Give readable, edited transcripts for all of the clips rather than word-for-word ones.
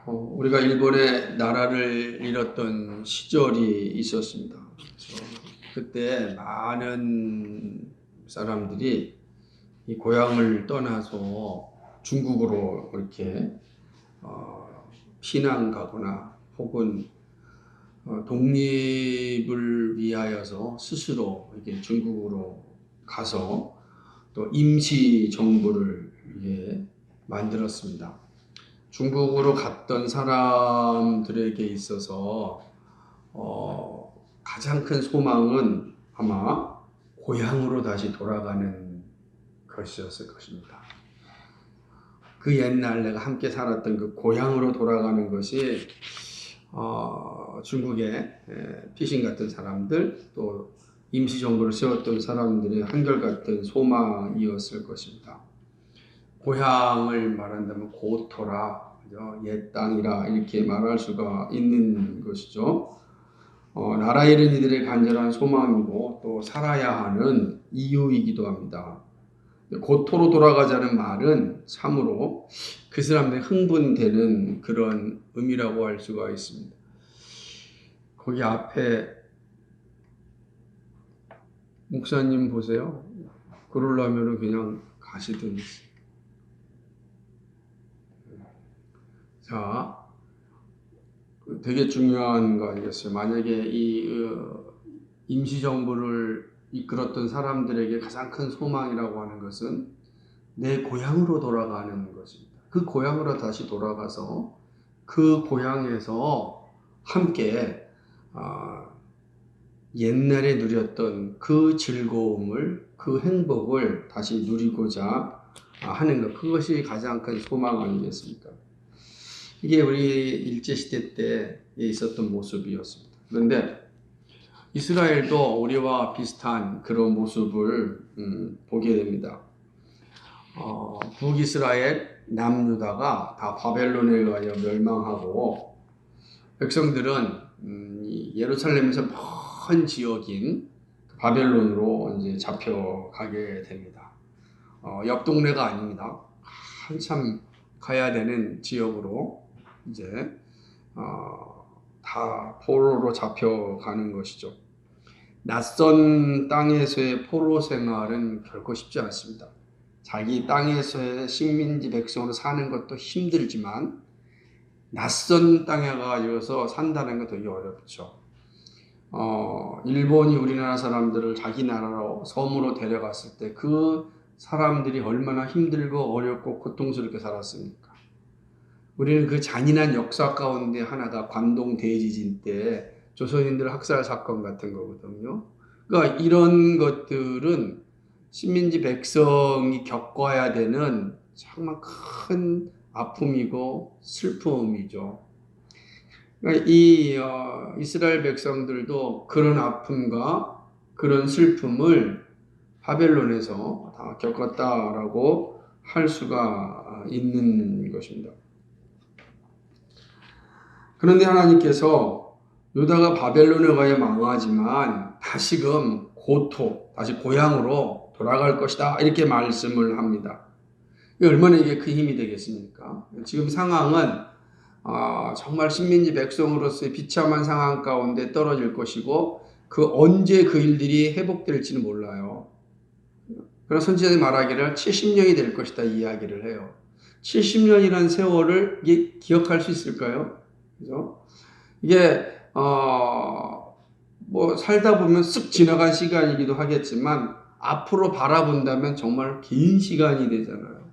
우리가 일본에 나라를 잃었던 시절이 있었습니다. 그래서 그때 많은 사람들이 이 고향을 떠나서 중국으로 이렇게 피난 가거나 혹은 독립을 위하여서 스스로 이렇게 중국으로 가서 또 임시 정부를 만들었습니다. 중국으로 갔던 사람들에게 있어서 가장 큰 소망은 아마 고향으로 다시 돌아가는 것이었을 것입니다. 그 옛날 내가 함께 살았던 그 고향으로 돌아가는 것이 중국의 피신 같은 사람들 또 임시정부를 세웠던 사람들의 한결같은 소망이었을 것입니다. 고향을 말한다면 고토라, 옛 땅이라 이렇게 말할 수가 있는 것이죠. 나라 잃은 이들의 간절한 소망이고 또 살아야 하는 이유이기도 합니다. 고토로 돌아가자는 말은 참으로 그 사람들이 흥분되는 그런 의미라고 할 수가 있습니다. 거기 앞에 목사님 보세요. 그러려면 그냥 가시든지. 자, 되게 중요한 거 아니겠어요? 만약에 이 임시정부를 이끌었던 사람들에게 가장 큰 소망이라고 하는 것은 내 고향으로 돌아가는 것입니다. 그 고향으로 다시 돌아가서 그 고향에서 함께 옛날에 누렸던 그 즐거움을, 그 행복을 다시 누리고자 하는 것, 그것이 가장 큰 소망 아니겠습니까? 이게 우리 일제시대 때 있었던 모습이었습니다. 그런데 이스라엘도 우리와 비슷한 그런 모습을 보게 됩니다. 북이스라엘, 남유다가 다 바벨론에 의하여 멸망하고 백성들은 예루살렘에서 먼 지역인 바벨론으로 이제 잡혀가게 됩니다. 옆 동네가 아닙니다. 한참 가야 되는 지역으로 이제 다 포로로 잡혀가는 것이죠. 낯선 땅에서의 포로 생활은 결코 쉽지 않습니다. 자기 땅에서의 식민지 백성으로 사는 것도 힘들지만 낯선 땅에 가서 산다는 건 되게 어렵죠. 일본이 우리나라 사람들을 자기 나라로 섬으로 데려갔을 때 그 사람들이 얼마나 힘들고 어렵고 고통스럽게 살았습니까? 우리는 그 잔인한 역사 가운데 하나가 관동 대지진 때 조선인들 학살 사건 같은 거거든요. 그러니까 이런 것들은 식민지 백성이 겪어야 되는 정말 큰 아픔이고 슬픔이죠. 그러니까 이 이스라엘 백성들도 그런 아픔과 그런 슬픔을 바벨론에서 다 겪었다라고 할 수가 있는 것입니다. 그런데 하나님께서 유다가 바벨론에 가야 망하지만 다시금 다시 고향으로 돌아갈 것이다 이렇게 말씀을 합니다. 얼마나 이게 큰 힘이 되겠습니까? 지금 상황은 정말 식민지 백성으로서의 비참한 상황 가운데 떨어질 것이고 언제 그 일들이 회복될지는 몰라요. 그러나 선지자들이 말하기를 70년이 될 것이다 이야기를 해요. 70년이라는 세월을 기억할 수 있을까요? 그죠? 이게 뭐 살다 보면 쓱 지나간 시간이기도 하겠지만 앞으로 바라본다면 정말 긴 시간이 되잖아요.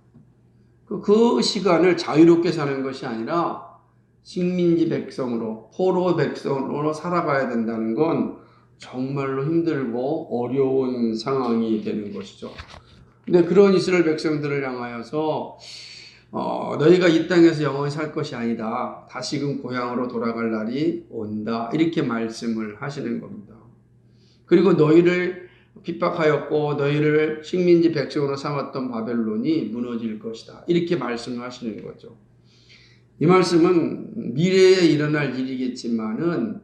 그 시간을 자유롭게 사는 것이 아니라 식민지 백성으로, 포로 백성으로 살아가야 된다는 건 정말로 힘들고 어려운 상황이 되는 것이죠. 근데 그런 이스라엘 백성들을 향하여서 너희가 이 땅에서 영원히 살 것이 아니다. 다시금 고향으로 돌아갈 날이 온다. 이렇게 말씀을 하시는 겁니다. 그리고 너희를 핍박하였고 너희를 식민지 백성으로 삼았던 바벨론이 무너질 것이다. 이렇게 말씀을 하시는 거죠. 이 말씀은 미래에 일어날 일이겠지만은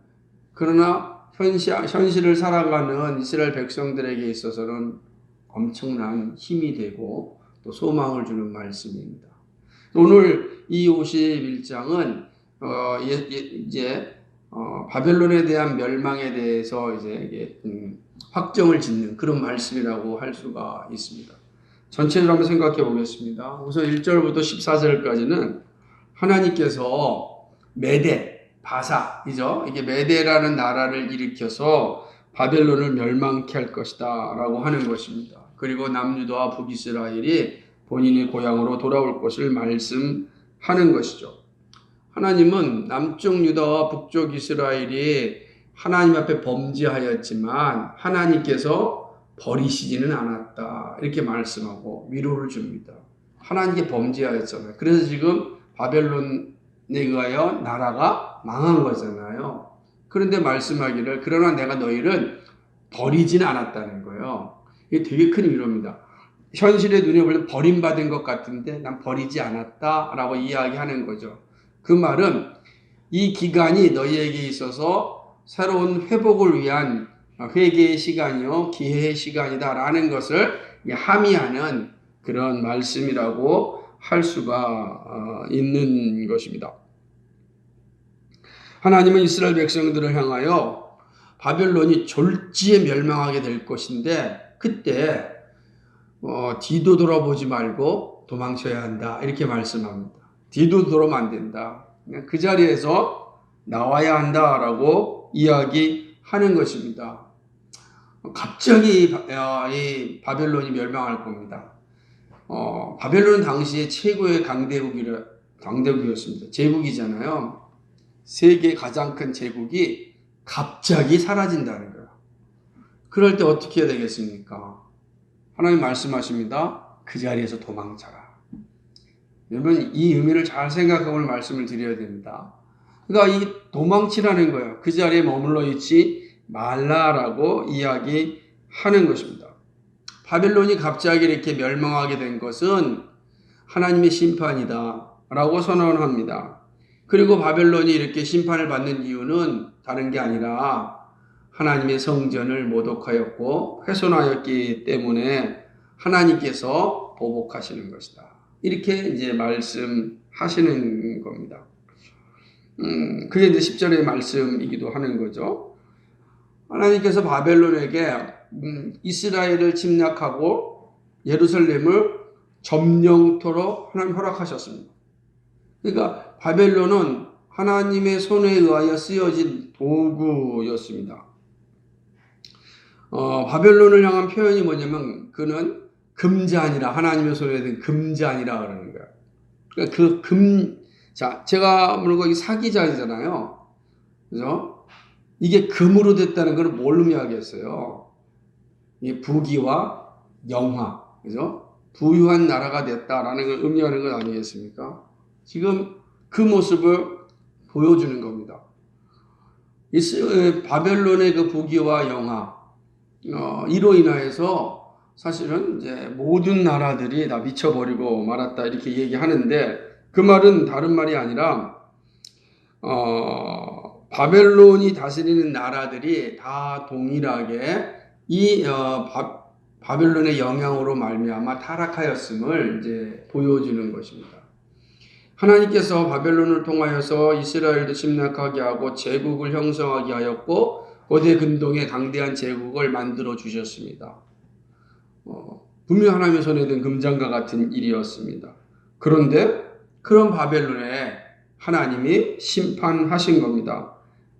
그러나 현실을 살아가는 이스라엘 백성들에게 있어서는 엄청난 힘이 되고 또 소망을 주는 말씀입니다. 오늘 이 51장은 이제 바벨론에 대한 멸망에 대해서 이제 이게 확정을 짓는 그런 말씀이라고 할 수가 있습니다. 전체를 한번 생각해 보겠습니다. 우선 1절부터 14절까지는 하나님께서 메대, 바사이죠. 이게 메대라는 나라를 일으켜서 바벨론을 멸망케 할 것이다 라고 하는 것입니다. 그리고 남유다와 북이스라엘이 본인의 고향으로 돌아올 것을 말씀하는 것이죠. 하나님은 남쪽 유다와 북쪽 이스라엘이 하나님 앞에 범죄하였지만 하나님께서 버리시지는 않았다 이렇게 말씀하고 위로를 줍니다. 하나님께 범죄하였잖아요. 그래서 지금 바벨론에 의하여 나라가 망한 거잖아요. 그런데 말씀하기를 그러나 내가 너희를 버리지는 않았다는 거예요. 이게 되게 큰 위로입니다. 현실의 눈에 보면 버림받은 것 같은데 난 버리지 않았다라고 이야기하는 거죠. 그 말은 이 기간이 너희에게 있어서 새로운 회복을 위한 회개의 시간이요 기회의 시간이다라는 것을 함의하는 그런 말씀이라고 할 수가 있는 것입니다. 하나님은 이스라엘 백성들을 향하여 바벨론이 졸지에 멸망하게 될 것인데 그때 뒤도 돌아보지 말고 도망쳐야 한다 이렇게 말씀합니다. 뒤도 돌아오면 안 된다. 그냥 그 자리에서 나와야 한다라고 이야기하는 것입니다. 갑자기 이 바벨론이 멸망할 겁니다. 바벨론은 당시에 최고의 강대국이었습니다. 제국이잖아요. 세계 가장 큰 제국이 갑자기 사라진다는 거예요. 그럴 때 어떻게 해야 되겠습니까? 하나님 말씀하십니다. 그 자리에서 도망쳐라. 여러분 이 의미를 잘 생각하고 말씀을 드려야 됩니다. 그러니까 이 도망치라는 거예요. 그 자리에 머물러 있지 말라라고 이야기하는 것입니다. 바벨론이 갑자기 이렇게 멸망하게 된 것은 하나님의 심판이다 라고 선언합니다. 그리고 바벨론이 이렇게 심판을 받는 이유는 다른 게 아니라 하나님의 성전을 모독하였고 훼손하였기 때문에 하나님께서 보복하시는 것이다. 이렇게 이제 말씀하시는 겁니다. 그게 이제 10절의 말씀이기도 하는 거죠. 하나님께서 바벨론에게 이스라엘을 침략하고 예루살렘을 점령토록 하나님 허락하셨습니다. 그러니까 바벨론은 하나님의 손에 의하여 쓰여진 도구였습니다. 바벨론을 향한 표현이 뭐냐면 그는 금잔이라 하나님의 손에 든 금잔이라 그러는 거예요. 그러니까 자 제가 물고 이 사기잔이잖아요. 그죠? 이게 금으로 됐다는 걸 뭘 의미하겠어요? 이 부귀와 영화, 그죠? 부유한 나라가 됐다라는 걸 의미하는 것 아니겠습니까? 지금 그 모습을 보여주는 겁니다. 바벨론의 그 부귀와 영화, 이로 인하여서 사실은 이제 모든 나라들이 다 미쳐버리고 말았다 이렇게 얘기하는데 그 말은 다른 말이 아니라 바벨론이 다스리는 나라들이 다 동일하게 이 바벨론의 영향으로 말미암아 타락하였음을 이제 보여주는 것입니다. 하나님께서 바벨론을 통하여서 이스라엘도 침략하게 하고 제국을 형성하게 하였고 고대 근동의 강대한 제국을 만들어 주셨습니다. 분명 하나님의 손에 든 금장과 같은 일이었습니다. 그런데 그런 바벨론에 하나님이 심판하신 겁니다.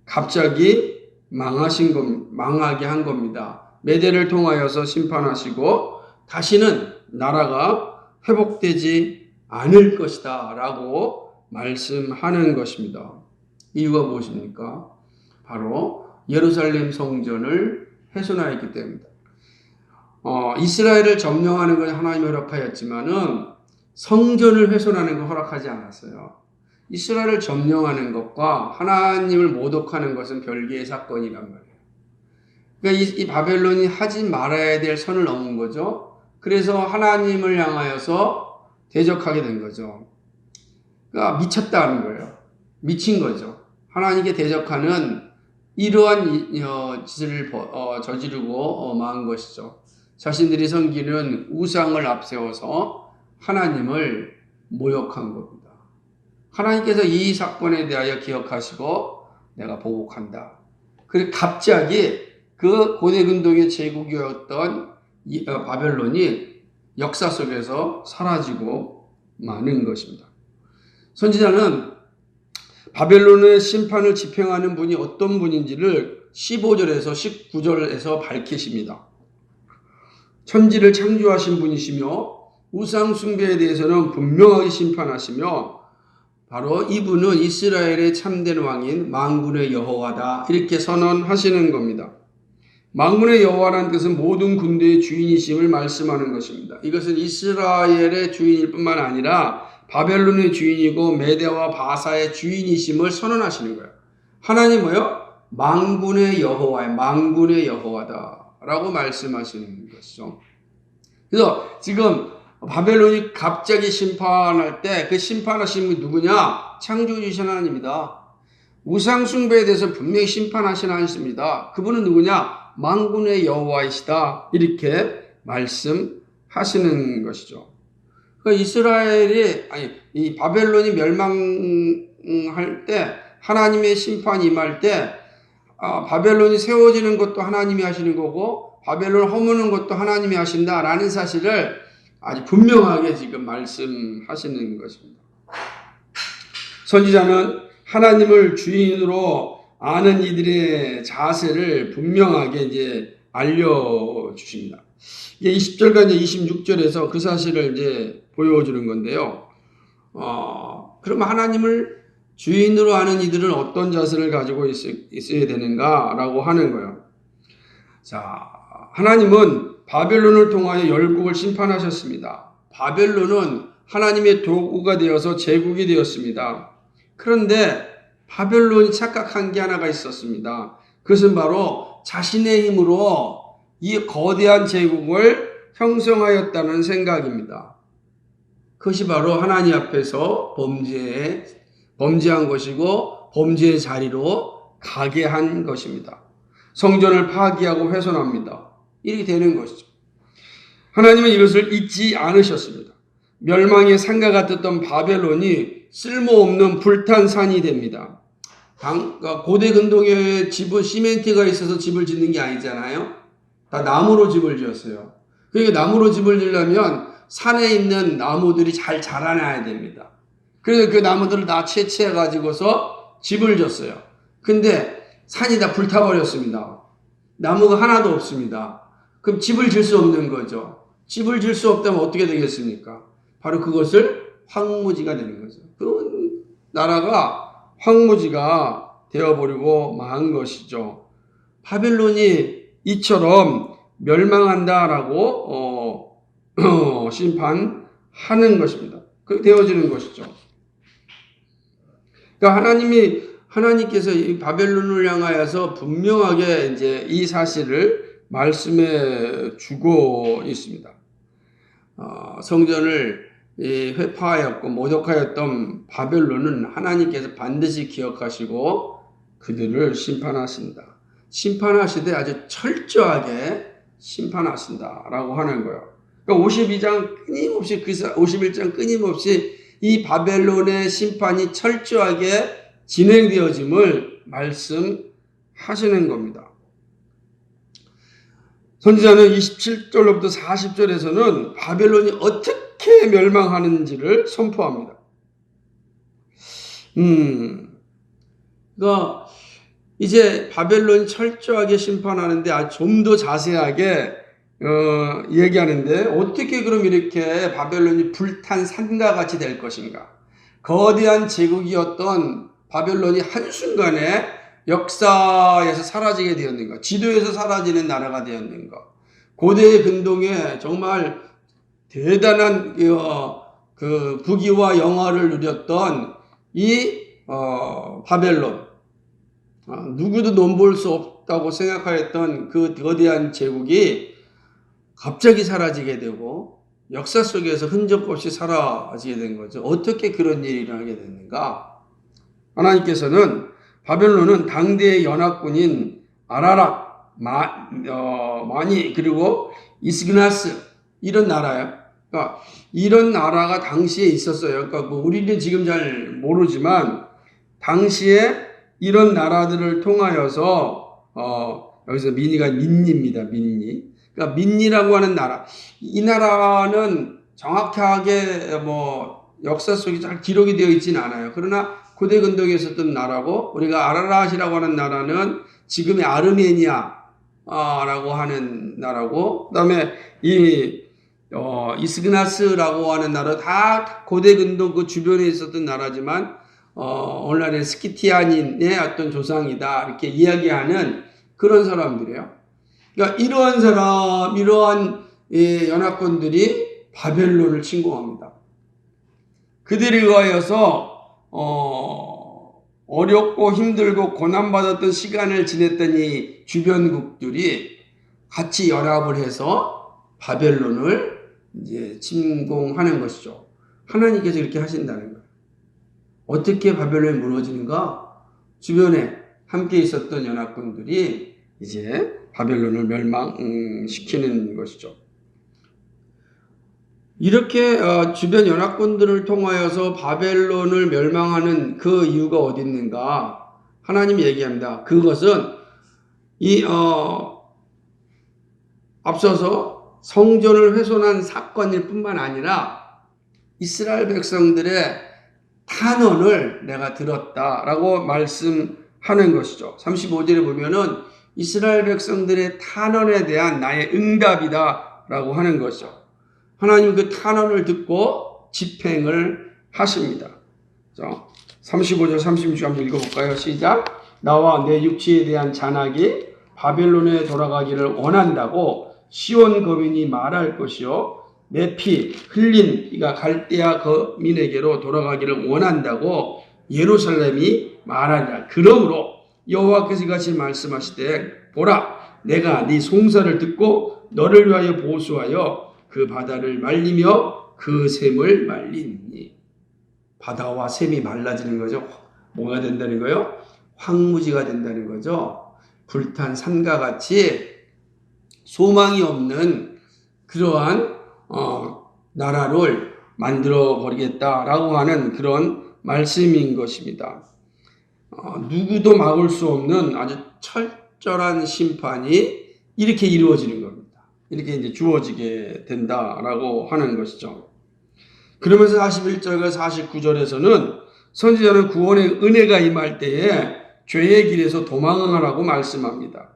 갑자기 망하게 한 겁니다. 메대를 통하여서 심판하시고 다시는 나라가 회복되지 않을 것이다 라고 말씀하는 것입니다. 이유가 무엇입니까? 바로 예루살렘 성전을 훼손하였기 때문입니다. 이스라엘을 점령하는 건 하나님이 허락하였지만은 성전을 훼손하는 건 허락하지 않았어요. 이스라엘을 점령하는 것과 하나님을 모독하는 것은 별개의 사건이란 말이에요. 그러니까 이 바벨론이 하지 말아야 될 선을 넘은 거죠. 그래서 하나님을 향하여서 대적하게 된 거죠. 그러니까 미쳤다는 거예요. 미친 거죠. 하나님께 대적하는 이러한 짓을 저지르고 망한 것이죠. 자신들이 섬기는 우상을 앞세워서 하나님을 모욕한 겁니다. 하나님께서 이 사건에 대하여 기억하시고 내가 보복한다. 그리고 갑자기 그 고대 근동의 제국이었던 바벨론이 역사 속에서 사라지고 마는 것입니다. 선지자는 바벨론의 심판을 집행하는 분이 어떤 분인지를 15절에서 19절에서 밝히십니다. 천지를 창조하신 분이시며 우상 숭배에 대해서는 분명하게 심판하시며 바로 이분은 이스라엘의 참된 왕인 만군의 여호와다 이렇게 선언하시는 겁니다. 만군의 여호와라는 뜻은 모든 군대의 주인이심을 말씀하는 것입니다. 이것은 이스라엘의 주인일 뿐만 아니라 바벨론의 주인이고 메대와 바사의 주인이심을 선언하시는 거예요. 하나님은요, 만군의 여호와의 만군의 여호와다라고 말씀하시는 것이죠. 그래서 지금 바벨론이 갑자기 심판할 때 그 심판하신 분이 누구냐? 창조주신 하나님입니다. 우상 숭배에 대해서 분명히 심판하신 하나님입니다. 그분은 누구냐? 만군의 여호와이시다. 이렇게 말씀하시는 것이죠. 그러니까 이 바벨론이 멸망할 때 하나님의 심판이 임할 때 바벨론이 세워지는 것도 하나님이 하시는 거고 바벨론을 허무는 것도 하나님이 하신다라는 사실을 아주 분명하게 지금 말씀하시는 것입니다. 선지자는 하나님을 주인으로 아는 이들의 자세를 분명하게 이제 알려주십니다. 이게 20절과 26절에서 그 사실을 이제 보여주는 건데요. 그러면 하나님을 주인으로 아는 이들은 어떤 자세를 가지고 있어야 되는가라고 하는 거예요. 자, 하나님은 바벨론을 통하여 열국을 심판하셨습니다. 바벨론은 하나님의 도구가 되어서 제국이 되었습니다. 그런데 바벨론이 착각한 게 하나가 있었습니다. 그것은 바로 자신의 힘으로 이 거대한 제국을 형성하였다는 생각입니다. 그것이 바로 하나님 앞에서 범죄한 것이고 범죄의 자리로 가게 한 것입니다. 성전을 파기하고 훼손합니다. 이렇게 되는 것이죠. 하나님은 이것을 잊지 않으셨습니다. 멸망의 산과 같았던 바벨론이 쓸모없는 불탄 산이 됩니다. 고대 근동의 집은 시멘트가 있어서 집을 짓는 게 아니잖아요. 다 나무로 집을 지었어요. 그러니까 나무로 집을 지으려면 산에 있는 나무들이 잘 자라나야 됩니다. 그래서 그 나무들을 다 채취해가지고서 집을 졌어요. 근데 산이 다 불타버렸습니다. 나무가 하나도 없습니다. 그럼 집을 질 수 없는 거죠. 집을 질 수 없다면 어떻게 되겠습니까? 바로 그것을 황무지가 되는 거죠. 그 나라가 황무지가 되어버리고 망한 것이죠. 바벨론이 이처럼 멸망한다라고 심판하는 것입니다. 그렇게 되어지는 것이죠. 그러니까 하나님께서 이 바벨론을 향하여서 분명하게 이제 이 사실을 말씀해 주고 있습니다. 성전을 회파하였고 모독하였던 바벨론은 하나님께서 반드시 기억하시고 그들을 심판하신다. 심판하시되 아주 철저하게 심판하신다라고 하는 거예요. 그러니까 51장 끊임없이 이 바벨론의 심판이 철저하게 진행되어짐을 말씀하시는 겁니다. 선지자는 27절로부터 40절에서는 바벨론이 어떻게 멸망하는지를 선포합니다. 그러니까 이제 바벨론이 철저하게 심판하는데 좀 더 자세하게 얘기하는데 어떻게 그럼 이렇게 바벨론이 불탄 산과 같이 될 것인가? 거대한 제국이었던 바벨론이 한순간에 역사에서 사라지게 되었는가? 지도에서 사라지는 나라가 되었는가? 고대 근동에 정말 대단한 그 부귀와 영화를 누렸던 이 바벨론, 누구도 넘볼 수 없다고 생각하였던 그 거대한 제국이 갑자기 사라지게 되고 역사 속에서 흔적 없이 사라지게 된 거죠. 어떻게 그런 일이 일어나게 됐는가? 하나님께서는 바벨론은 당대의 연합군인 아라락, 마니 그리고 이스그나스 이런 나라예요. 그러니까 이런 나라가 당시에 있었어요. 그러니까 뭐 우리는 지금 잘 모르지만 당시에 이런 나라들을 통하여서 여기서 민니가 민니입니다. 민니. 그러니까 민니라고 하는 나라. 이 나라는 정확하게 뭐 역사 속에 잘 기록이 되어 있지는 않아요. 그러나 고대 근동에 있었던 나라고, 우리가 아라랏이라고 하는 나라는 지금의 아르메니아라고 하는 나라고, 그다음에 이 이스그나스라고 하는 나라 다 고대 근동 그 주변에 있었던 나라지만 오늘날의 스키티아닌의 어떤 조상이다 이렇게 이야기하는 그런 사람들이에요. 그러니까 이러한 연합군들이 바벨론을 침공합니다. 그들에 의하여서 어렵고 힘들고 고난받았던 시간을 지냈던 이 주변국들이 같이 연합을 해서 바벨론을 이제 침공하는 것이죠. 하나님께서 이렇게 하신다는 거예요. 어떻게 바벨론이 무너지는가? 주변에 함께 있었던 연합군들이 이제 바벨론을 멸망시키는 것이죠. 이렇게 주변 연합군들을 통하여서 바벨론을 멸망하는 그 이유가 어디 있는가? 하나님이 얘기합니다. 그것은 앞서서 성전을 훼손한 사건일 뿐만 아니라 이스라엘 백성들의 탄원을 내가 들었다라고 말씀하는 것이죠. 35절에 보면은 이스라엘 백성들의 탄원에 대한 나의 응답이다라고 하는 것이죠. 하나님 그 탄원을 듣고 집행을 하십니다. 자, 35절 36절 한번 읽어볼까요? 시작. 나와 내 육체에 대한 잔악이 바벨론에 돌아가기를 원한다고 시온 거민이 말할 것이요 내 피 흘린 이가 갈대아 거민에게로 돌아가기를 원한다고 예루살렘이 말하리라. 그러므로 여호와께서 이같이 말씀하시되 보라 내가 네 송사를 듣고 너를 위하여 보수하여 그 바다를 말리며 그 샘을 말리니. 바다와 샘이 말라지는 거죠. 뭐가 된다는 거예요? 황무지가 된다는 거죠. 불탄 산과 같이 소망이 없는 그러한 나라를 만들어 버리겠다라고 하는 그런 말씀인 것입니다. 누구도 막을 수 없는 아주 철저한 심판이 이렇게 이루어지는 겁니다. 이렇게 이제 주어지게 된다라고 하는 것이죠. 그러면서 41절과 49절에서는 선지자는 구원의 은혜가 임할 때에 죄의 길에서 도망하라고 말씀합니다.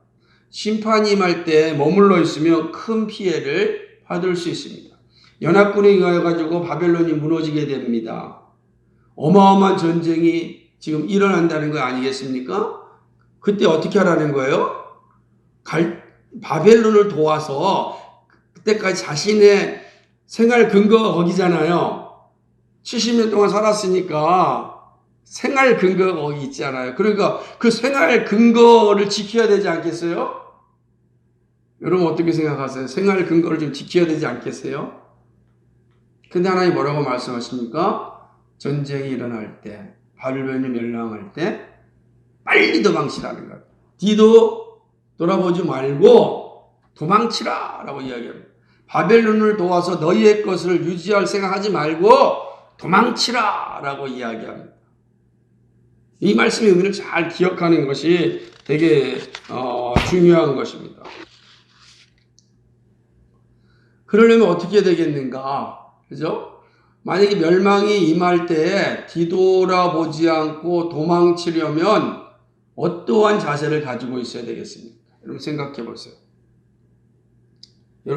심판이 임할 때 머물러 있으면 큰 피해를 받을 수 있습니다. 연합군에 의하여 가지고 바벨론이 무너지게 됩니다. 어마어마한 전쟁이 지금 일어난다는 거 아니겠습니까? 그때 어떻게 하라는 거예요? 바벨론을 도와서 그때까지 자신의 생활 근거가 거기잖아요. 70년 동안 살았으니까 생활 근거가 거기 있잖아요. 그러니까 그 생활 근거를 지켜야 되지 않겠어요? 여러분 어떻게 생각하세요? 생활 근거를 좀 지켜야 되지 않겠어요? 근데 하나님 뭐라고 말씀하십니까? 전쟁이 일어날 때, 바벨론이 멸망할 때 빨리 도망치라는 거예요. 뒤도 돌아보지 말고 도망치라 라고 이야기합니다. 바벨론을 도와서 너희의 것을 유지할 생각하지 말고 도망치라 라고 이야기합니다. 이 말씀의 의미를 잘 기억하는 것이 되게 중요한 것입니다. 그러려면 어떻게 되겠는가? 그죠? 만약에 멸망이 임할 때에 뒤돌아보지 않고 도망치려면 어떠한 자세를 가지고 있어야 되겠습니까? 여러분 생각해 보세요.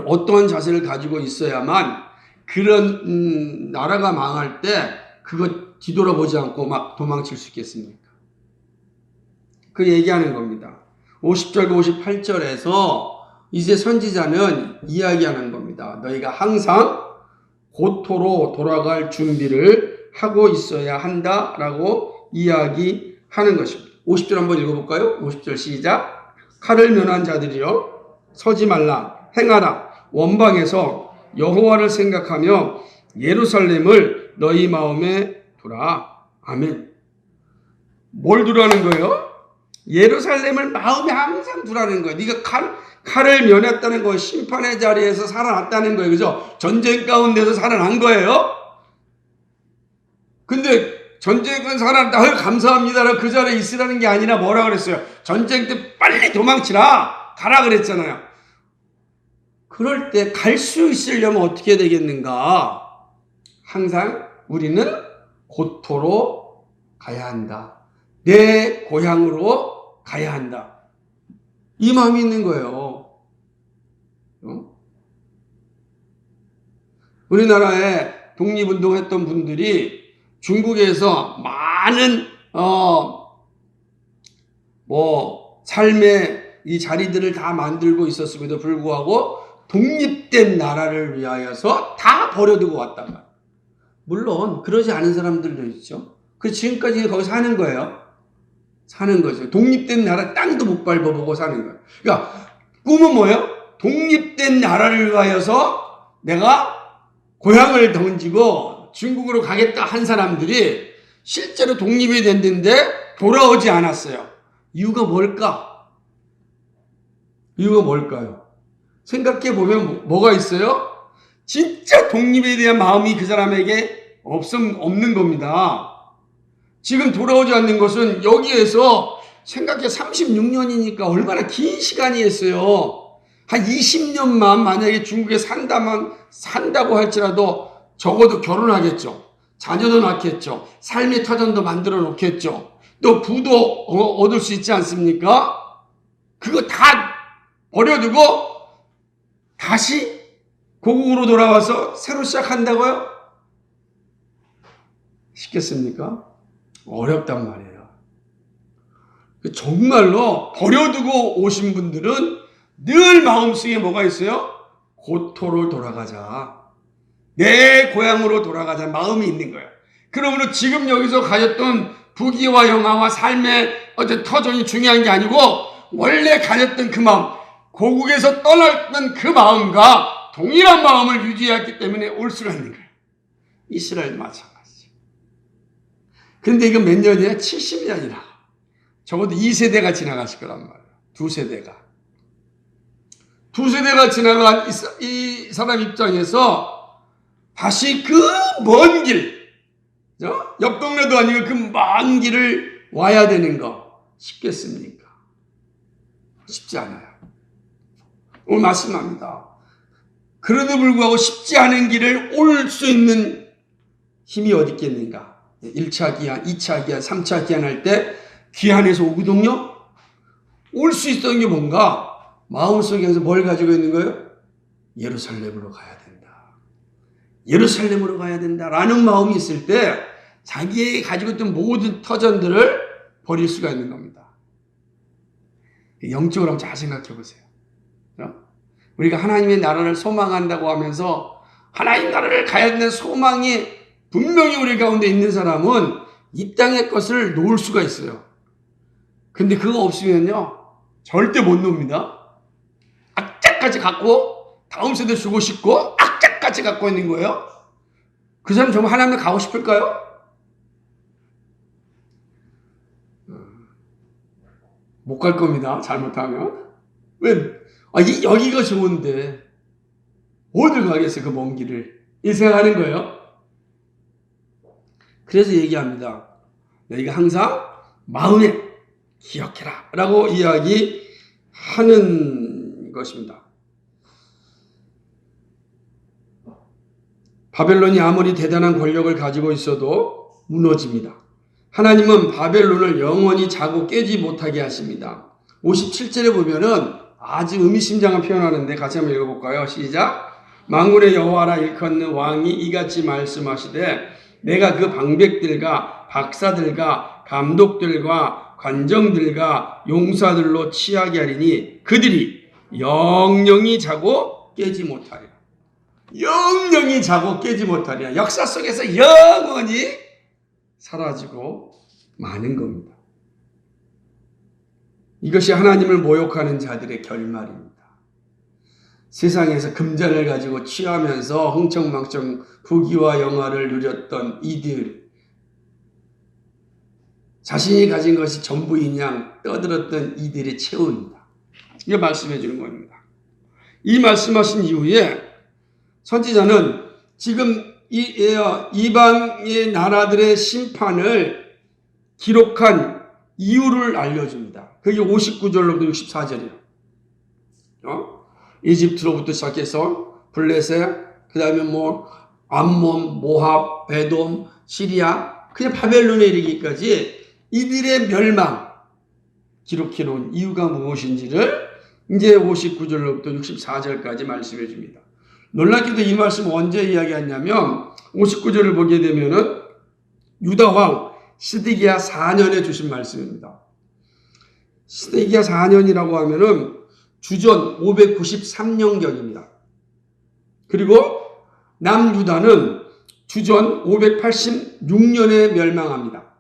어떠한 자세를 가지고 있어야만 그런 나라가 망할 때 그거 뒤돌아보지 않고 막 도망칠 수 있겠습니까? 그 얘기하는 겁니다. 50절 58절에서 이제 선지자는 이야기하는 겁니다. 너희가 항상 고토로 돌아갈 준비를 하고 있어야 한다라고 이야기하는 것입니다. 50절 한번 읽어볼까요? 50절 시작. 칼을 면한 자들이여 서지 말라 행하라 원방에서 여호와를 생각하며 예루살렘을 너희 마음에 두라. 아멘. 뭘 두라는 거예요? 예루살렘을 마음에 항상 두라는 거예요. 네가 칼을 면했다는 거예요. 심판의 자리에서 살아났다는 거예요. 그죠? 전쟁 가운데서 살아난 거예요. 근데 전쟁은 살아났다. 감사합니다라고 그 자리에 있으라는 게 아니라 뭐라 그랬어요? 전쟁 때 빨리 도망치라. 가라 그랬잖아요. 그럴 때 갈 수 있으려면 어떻게 되겠는가? 항상 우리는 고토로 가야 한다. 내 고향으로 가야 한다. 이 마음이 있는 거예요. 우리나라에 독립운동했던 분들이 중국에서 많은 삶의 이 자리들을 다 만들고 있었음에도 불구하고 독립된 나라를 위하여서 다 버려두고 왔단 말이에요. 물론 그러지 않은 사람들도 있죠. 그래서 지금까지 거기 사는 거예요. 사는 거죠. 독립된 나라 땅도 못 밟아보고 사는 거예요. 그러니까 꿈은 뭐예요? 독립된 나라를 위하여서 내가 고향을 던지고 중국으로 가겠다 한 사람들이 실제로 독립이 됐는데 돌아오지 않았어요. 이유가 뭘까? 이유가 뭘까요? 생각해 보면 뭐가 있어요? 진짜 독립에 대한 마음이 그 사람에게 없는 겁니다. 지금 돌아오지 않는 것은 여기에서 생각해 36년이니까 얼마나 긴 시간이었어요. 한 20년만 만약에 중국에 산다고 할지라도 적어도 결혼하겠죠. 자녀도 낳겠죠. 삶의 터전도 만들어 놓겠죠. 또 부도 얻을 수 있지 않습니까? 그거 다 버려두고 다시 고국으로 돌아와서 새로 시작한다고요? 쉽겠습니까? 어렵단 말이에요. 정말로 버려두고 오신 분들은 늘 마음속에 뭐가 있어요? 고토로 돌아가자. 내 고향으로 돌아가자 마음이 있는 거예요. 그러므로 지금 여기서 가졌던 부귀와 영화와 삶의 어떤 터전이 중요한 게 아니고 원래 가졌던 그 마음, 고국에서 떠났던 그 마음과 동일한 마음을 유지했기 때문에 올 수가 있는 거예요. 이스라엘도 마찬가지죠. 근데 이거 몇 년이에요? 70년이라. 적어도 2세대가 지나갔을 거란 말이에요. 2세대가. 2세대가 지나간 이 사람 입장에서 다시 그 먼 길, 옆 동네도 아니고 그 먼 길을 와야 되는 거 쉽겠습니까? 쉽지 않아요. 오늘 말씀합니다. 그래도 불구하고 쉽지 않은 길을 올 수 있는 힘이 어디 있겠는가? 1차 기한, 2차 기한, 3차 기한 할 때 기한에서 오거든요? 올 수 있었던 게 뭔가? 마음속에서 뭘 가지고 있는 거예요? 예루살렘으로 가야 된다. 예루살렘으로 가야 된다라는 마음이 있을 때 자기의 가지고 있던 모든 터전들을 버릴 수가 있는 겁니다. 영적으로 한번 잘 생각해 보세요. 우리가 하나님의 나라를 소망한다고 하면서 하나님 나라를 가야 되는 소망이 분명히 우리 가운데 있는 사람은 이 땅의 것을 놓을 수가 있어요. 근데 그거 없으면요 절대 못 놉니다. 악착같이 갖고 다음 세대 주고 싶고 악착같이 갖고 있는 거예요. 그 사람 정말 하나님을 가고 싶을까요? 못 갈 겁니다. 잘못하면. 왜? 여기가 좋은데 어딜 가겠어요? 그 먼 길을. 이 생각하는 거예요. 그래서 얘기합니다. 너희가 항상 마음에 기억해라 라고 이야기하는 것입니다. 바벨론이 아무리 대단한 권력을 가지고 있어도 무너집니다. 하나님은 바벨론을 영원히 자고 깨지 못하게 하십니다. 57절에 보면은 아주 의미심장한 표현하는데 같이 한번 읽어볼까요? 시작. 만군의 여호와라 일컫는 왕이 이같이 말씀하시되 내가 그 방백들과 박사들과 감독들과 관정들과 용사들로 취하게 하리니 그들이 영영이 자고 깨지 못하리라. 영영이 자고 깨지 못하리라. 역사 속에서 영원히 사라지고 마는 겁니다. 이것이 하나님을 모욕하는 자들의 결말입니다. 세상에서 금전을 가지고 취하면서 흥청망청 부귀와 영화를 누렸던 이들, 자신이 가진 것이 전부인 양 떠들었던 이들의 체온입니다. 이거 말씀해 주는 겁니다. 이 말씀하신 이후에 선지자는 지금 이방의 나라들의 심판을 기록한 이유를 알려줍니다. 그게 59절로부터 64절이에요. 이집트로부터 시작해서 블레셋, 그 다음에 암몬, 모압, 에돔, 시리아, 그냥 바벨론에 이르기까지 이들의 멸망 기록해 놓은 이유가 무엇인지를 이제 59절로부터 64절까지 말씀해 줍니다. 놀랍게도 이 말씀 언제 이야기했냐면 59절을 보게 되면은 유다왕 시드기야 4년에 주신 말씀입니다. 시드기야 4년이라고 하면은 주전 593년경입니다. 그리고 남유다는 주전 586년에 멸망합니다.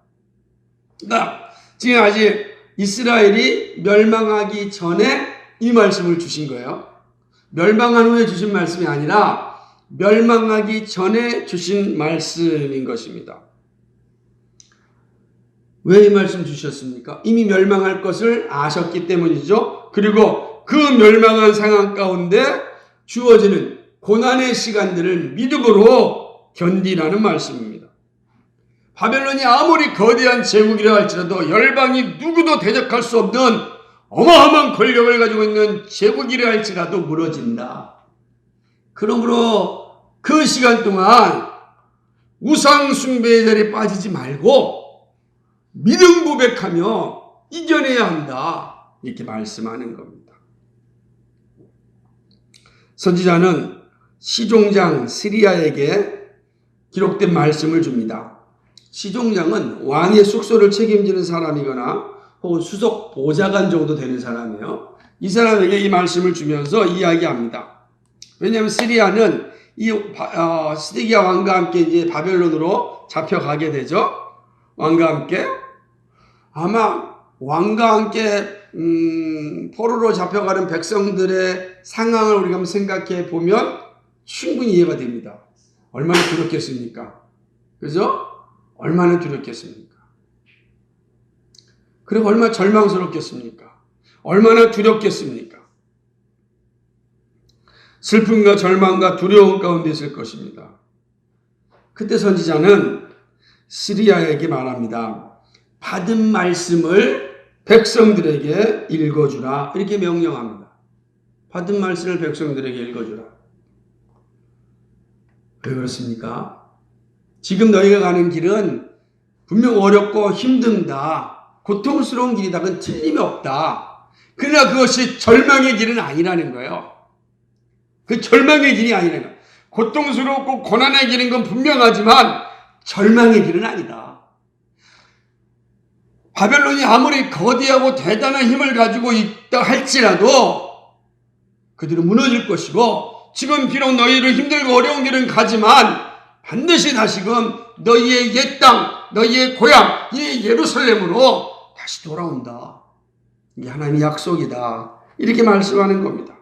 지금 아직 이스라엘이 멸망하기 전에 이 말씀을 주신 거예요. 멸망한 후에 주신 말씀이 아니라 멸망하기 전에 주신 말씀인 것입니다. 왜 이 말씀 주셨습니까? 이미 멸망할 것을 아셨기 때문이죠. 그리고 그 멸망한 상황 가운데 주어지는 고난의 시간들을 믿음으로 견디라는 말씀입니다. 바벨론이 아무리 거대한 제국이라 할지라도 열방이 누구도 대적할 수 없는 어마어마한 권력을 가지고 있는 제국이라 할지라도 무너진다. 그러므로 그 시간 동안 우상 숭배의 자리에 빠지지 말고 믿음 고백하며 이겨내야 한다. 이렇게 말씀하는 겁니다. 선지자는 시종장 스리야에게 기록된 말씀을 줍니다. 시종장은 왕의 숙소를 책임지는 사람이거나 혹은 수석 보좌관 정도 되는 사람이에요. 이 사람에게 이 말씀을 주면서 이야기합니다. 왜냐하면 시리아는 시드기야 왕과 함께 이제 바벨론으로 잡혀가게 되죠. 왕과 함께 아마 왕과 함께 포로로 잡혀가는 백성들의 상황을 우리가 한번 생각해 보면 충분히 이해가 됩니다. 얼마나 두렵겠습니까? 그죠? 얼마나 두렵겠습니까? 그리고 얼마나 절망스럽겠습니까? 얼마나 두렵겠습니까? 슬픔과 절망과 두려움 가운데 있을 것입니다. 그때 선지자는 시리아에게 말합니다. 받은 말씀을 백성들에게 읽어주라. 이렇게 명령합니다. 받은 말씀을 백성들에게 읽어주라. 왜 그렇습니까? 지금 너희가 가는 길은 분명 어렵고 힘든다. 고통스러운 길이다. 그건 틀림이 없다. 그러나 그것이 절망의 길은 아니라는 거예요. 그 절망의 길이 아니라는 거예요. 고통스럽고 고난의 길인 건 분명하지만 절망의 길은 아니다. 바벨론이 아무리 거대하고 대단한 힘을 가지고 있다 할지라도 그들은 무너질 것이고 지금 비록 너희를 힘들고 어려운 길은 가지만 반드시 다시금 너희의 옛 땅, 너희의 고향, 이 예루살렘으로 다시 돌아온다. 이게 하나님의 약속이다. 이렇게 말씀하는 겁니다.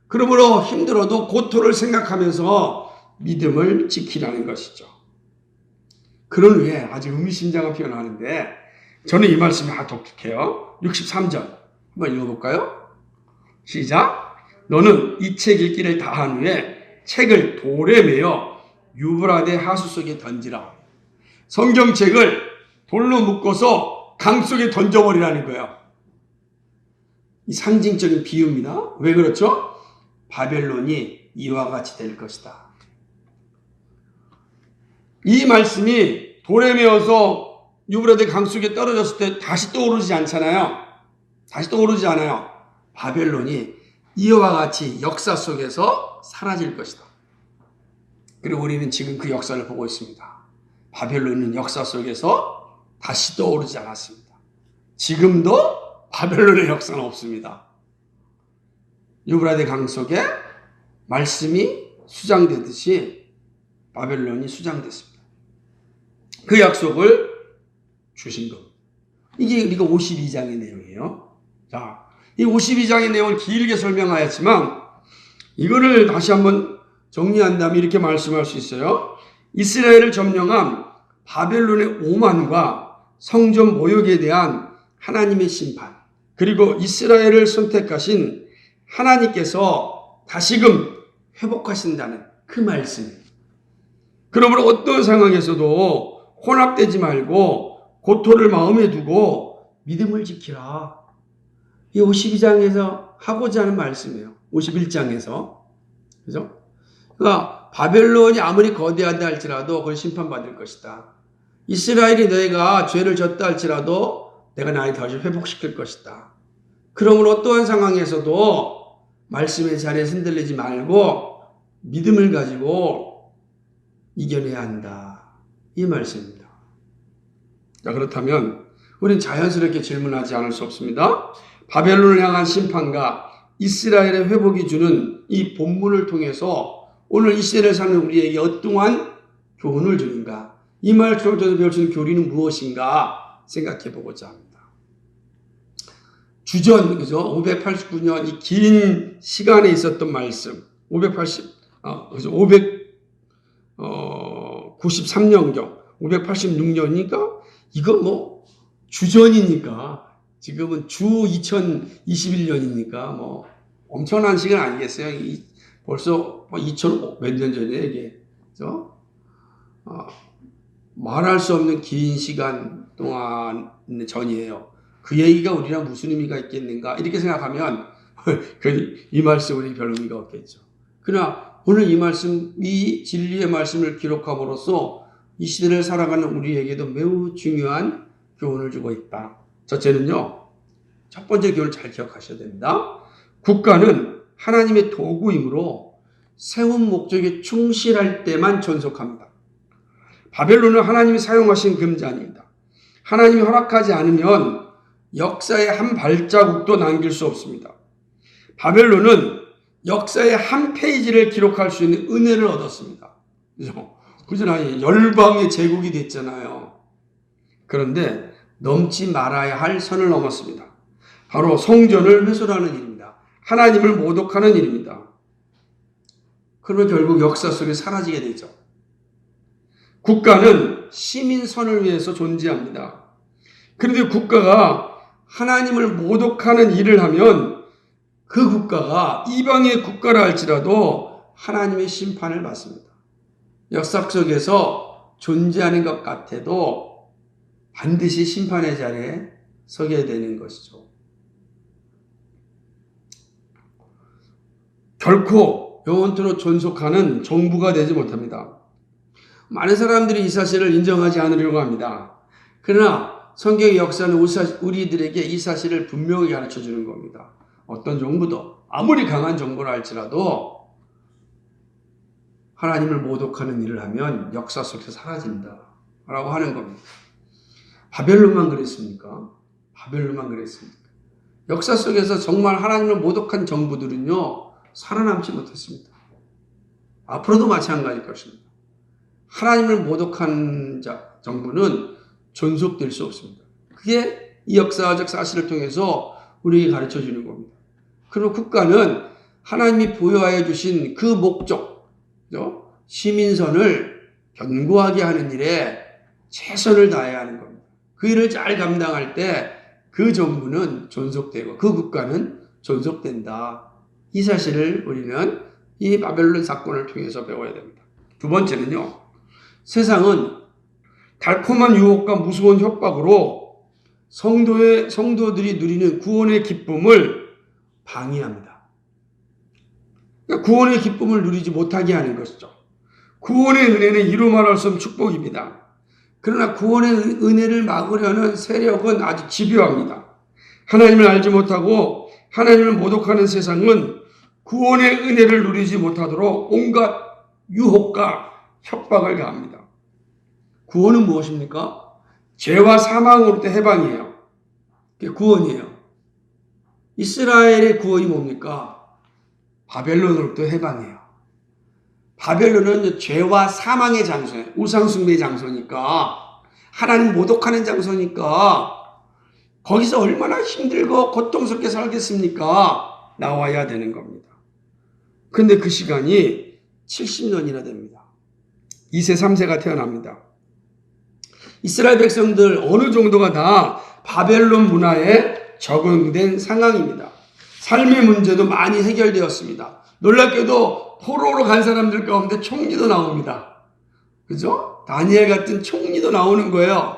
그러므로 힘들어도 고토를 생각하면서 믿음을 지키라는 것이죠. 그런 후에 아주 의미심장한 표현을 하는데 저는 이 말씀이 독특해요. 63절 한번 읽어볼까요? 시작. 너는 이 책 읽기를 다 한 후에 책을 돌에 매어 유브라데 하수 속에 던지라. 성경책을 돌로 묶어서 강 속에 던져버리라는 거예요. 이 상징적인 비유입니다. 왜 그렇죠? 바벨론이 이와 같이 될 것이다. 이 말씀이 돌에 매어서 유브라데 강 속에 떨어졌을 때 다시 떠오르지 않잖아요. 다시 떠오르지 않아요. 바벨론이 이와 같이 역사 속에서 사라질 것이다. 그리고 우리는 지금 그 역사를 보고 있습니다. 바벨론은 역사 속에서 다시 떠오르지 않았습니다. 지금도 바벨론의 역사는 없습니다. 유브라데 강 속에 말씀이 수장되듯이 바벨론이 수장됐습니다. 그 약속을 주신 겁니다. 이게 우리가 52장의 내용이에요. 자, 이 52장의 내용을 길게 설명하였지만 이거를 다시 한번 정리한다면 이렇게 말씀할 수 있어요. 이스라엘을 점령한 바벨론의 오만과 성전 모욕에 대한 하나님의 심판, 그리고 이스라엘을 선택하신 하나님께서 다시금 회복하신다는 그 말씀. 그러므로 어떤 상황에서도 혼합되지 말고 고토를 마음에 두고 믿음을 지키라. 이 52장에서 하고자 하는 말씀이에요. 51장에서. 그죠? 그러니까 바벨론이 아무리 거대하다 할지라도 그걸 심판받을 것이다. 이스라엘이 너희가 죄를 졌다 할지라도 내가 나를 다시 회복시킬 것이다. 그러므로 어떠한 상황에서도 말씀의 자리에 흔들리지 말고 믿음을 가지고 이겨내야 한다. 이 말씀입니다. 자, 그렇다면 우리는 자연스럽게 질문하지 않을 수 없습니다. 바벨론을 향한 심판과 이스라엘의 회복이 주는 이 본문을 통해서 오늘 이 시대를 사는 우리에게 어떠한 교훈을 주는가? 이 말을 통해서 배울 수 있는 교리는 무엇인가 생각해 보고자 합니다. 주전, 그죠? 589년 이 긴 시간에 있었던 말씀, 593년경, 586년이니까 이거 뭐 주전이니까 지금은 주 2021년이니까 뭐 엄청난 시간 아니겠어요? 벌써 2000 몇 년 전에 이게, 그죠? 말할 수 없는 긴 시간 동안 전이에요. 그 얘기가 우리랑 무슨 의미가 있겠는가 이렇게 생각하면 이 말씀은 별 의미가 없겠죠. 그러나 오늘 이 말씀, 이 진리의 말씀을 기록함으로써 이 시대를 살아가는 우리에게도 매우 중요한 교훈을 주고 있다. 첫째는요, 첫 번째 교훈을 잘 기억하셔야 됩니다. 국가는 하나님의 도구이므로 세운 목적에 충실할 때만 존속합니다. 바벨론은 하나님이 사용하신 금잔입니다. 하나님이 허락하지 않으면 역사의 한 발자국도 남길 수 없습니다. 바벨론은 역사의 한 페이지를 기록할 수 있는 은혜를 얻었습니다. 그죠? 꾸준하게 열방의 제국이 됐잖아요. 그런데 넘지 말아야 할 선을 넘었습니다. 바로 성전을 훼손하는 일입니다. 하나님을 모독하는 일입니다. 그러면 결국 역사 속에 사라지게 되죠. 국가는 시민선을 위해서 존재합니다. 그런데 국가가 하나님을 모독하는 일을 하면 그 국가가 이방의 국가라 할지라도 하나님의 심판을 받습니다. 역사 속에서 존재하는 것 같아도 반드시 심판의 자리에 서게 되는 것이죠. 결코 영원토록 존속하는 정부가 되지 못합니다. 많은 사람들이 이 사실을 인정하지 않으려고 합니다. 그러나 성경의 역사는 우리들에게 이 사실을 분명히 가르쳐 주는 겁니다. 어떤 정부도 아무리 강한 정부라 할지라도 하나님을 모독하는 일을 하면 역사 속에서 사라진다 라고 하는 겁니다. 바벨론만 그랬습니까? 바벨론만 그랬습니까? 역사 속에서 정말 하나님을 모독한 정부들은요 살아남지 못했습니다. 앞으로도 마찬가지일 것입니다. 하나님을 모독한 정부는 존속될 수 없습니다. 그게 이 역사적 사실을 통해서 우리에게 가르쳐 주는 겁니다. 그리고 국가는 하나님이 부여하여 주신 그 목적, 시민선을 견고하게 하는 일에 최선을 다해야 하는 겁니다. 그 일을 잘 감당할 때 그 정부는 존속되고 그 국가는 존속된다. 이 사실을 우리는 이 바벨론 사건을 통해서 배워야 됩니다. 두 번째는요, 세상은 달콤한 유혹과 무서운 협박으로 성도들이 누리는 구원의 기쁨을 방해합니다. 그러니까 구원의 기쁨을 누리지 못하게 하는 것이죠. 구원의 은혜는 이루 말할 수 없는 축복입니다. 그러나 구원의 은혜를 막으려는 세력은 아주 집요합니다. 하나님을 알지 못하고 하나님을 모독하는 세상은 구원의 은혜를 누리지 못하도록 온갖 유혹과 협박을 가합니다. 구원은 무엇입니까? 죄와 사망으로부터 해방이에요. 그게 구원이에요. 이스라엘의 구원이 뭡니까? 바벨론으로부터 해방이에요. 바벨론은 죄와 사망의 장소예요. 우상숭배의 장소니까, 하나님 모독하는 장소니까 거기서 얼마나 힘들고 고통스럽게 살겠습니까? 나와야 되는 겁니다. 그런데 그 시간이 70년이나 됩니다. 2세, 3세가 태어납니다. 이스라엘 백성들 어느 정도가 다 바벨론 문화에 적응된 상황입니다. 삶의 문제도 많이 해결되었습니다. 놀랍게도 포로로 간 사람들 가운데 총리도 나옵니다. 그죠? 다니엘 같은 총리도 나오는 거예요.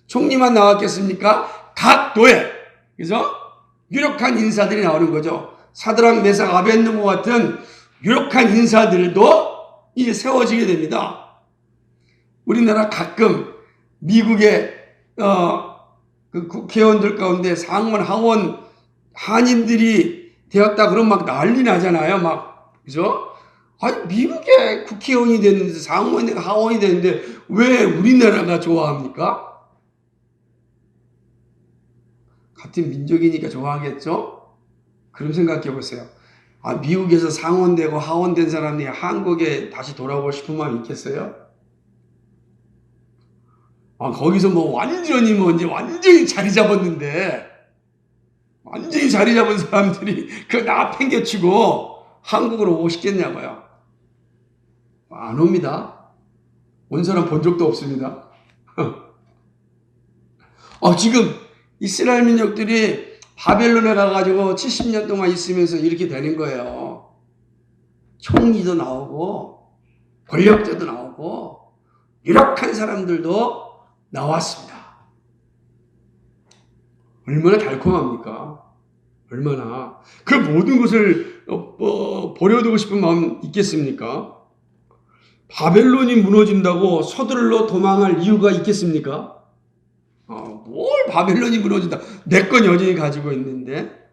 총리만 나왔겠습니까? 각 도에, 그죠? 유력한 인사들이 나오는 거죠. 사드락, 메삭, 아벳느고 같은 유력한 인사들도 이제 세워지게 됩니다. 우리나라 가끔 미국의 그 국회의원들 가운데 상원, 하원, 한인들이 되었다 그러면 막 난리 나잖아요. 막, 그죠? 아니, 미국의 국회의원이 됐는데, 상원이 하원이 됐는데, 왜 우리나라가 좋아합니까? 같은 민족이니까 좋아하겠죠? 그럼 생각해 보세요. 아, 미국에서 상원되고 하원된 사람이 한국에 다시 돌아오고 싶은 마음이 있겠어요? 아, 거기서 뭐 완전히 이제 완전히 자리 잡았는데, 완전히 자리 잡은 사람들이 그거 나 팽개치고 한국으로 오고 싶겠냐고요. 안 옵니다. 온 사람 본 적도 없습니다. 지금 이스라엘 민족들이 바벨론에 가가지고 70년 동안 있으면서 이렇게 되는 거예요. 총리도 나오고, 권력자도 나오고, 유력한 사람들도 나왔습니다. 얼마나 달콤합니까? 얼마나. 그 모든 것을 버려두고 싶은 마음 있겠습니까? 바벨론이 무너진다고 서둘러 도망할 이유가 있겠습니까? 뭘 바벨론이 무너진다. 내 건 여전히 가지고 있는데.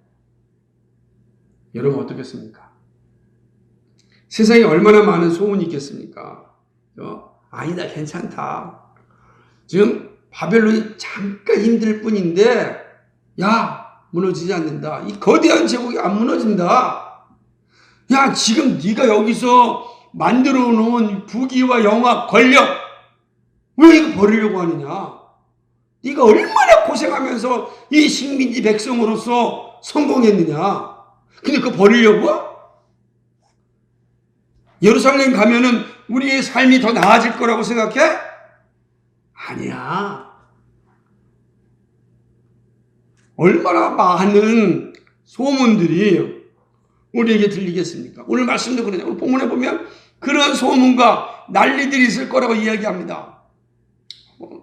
여러분 어떻겠습니까? 세상에 얼마나 많은 소문이 있겠습니까? 아니다, 괜찮다. 지금 바벨론이 잠깐 힘들 뿐인데, 야, 무너지지 않는다. 이 거대한 제국이 안 무너진다. 야, 지금 네가 여기서 만들어 놓은 부귀와 영화, 권력, 왜 이거 버리려고 하느냐? 네가 얼마나 고생하면서 이 식민지 백성으로서 성공했느냐? 근데 그거 버리려고? 예루살렘 가면은 우리의 삶이 더 나아질 거라고 생각해? 아니야. 얼마나 많은 소문들이 우리에게 들리겠습니까? 오늘 말씀도 그러냐. 오늘 본문에 보면 그런 소문과 난리들이 있을 거라고 이야기합니다.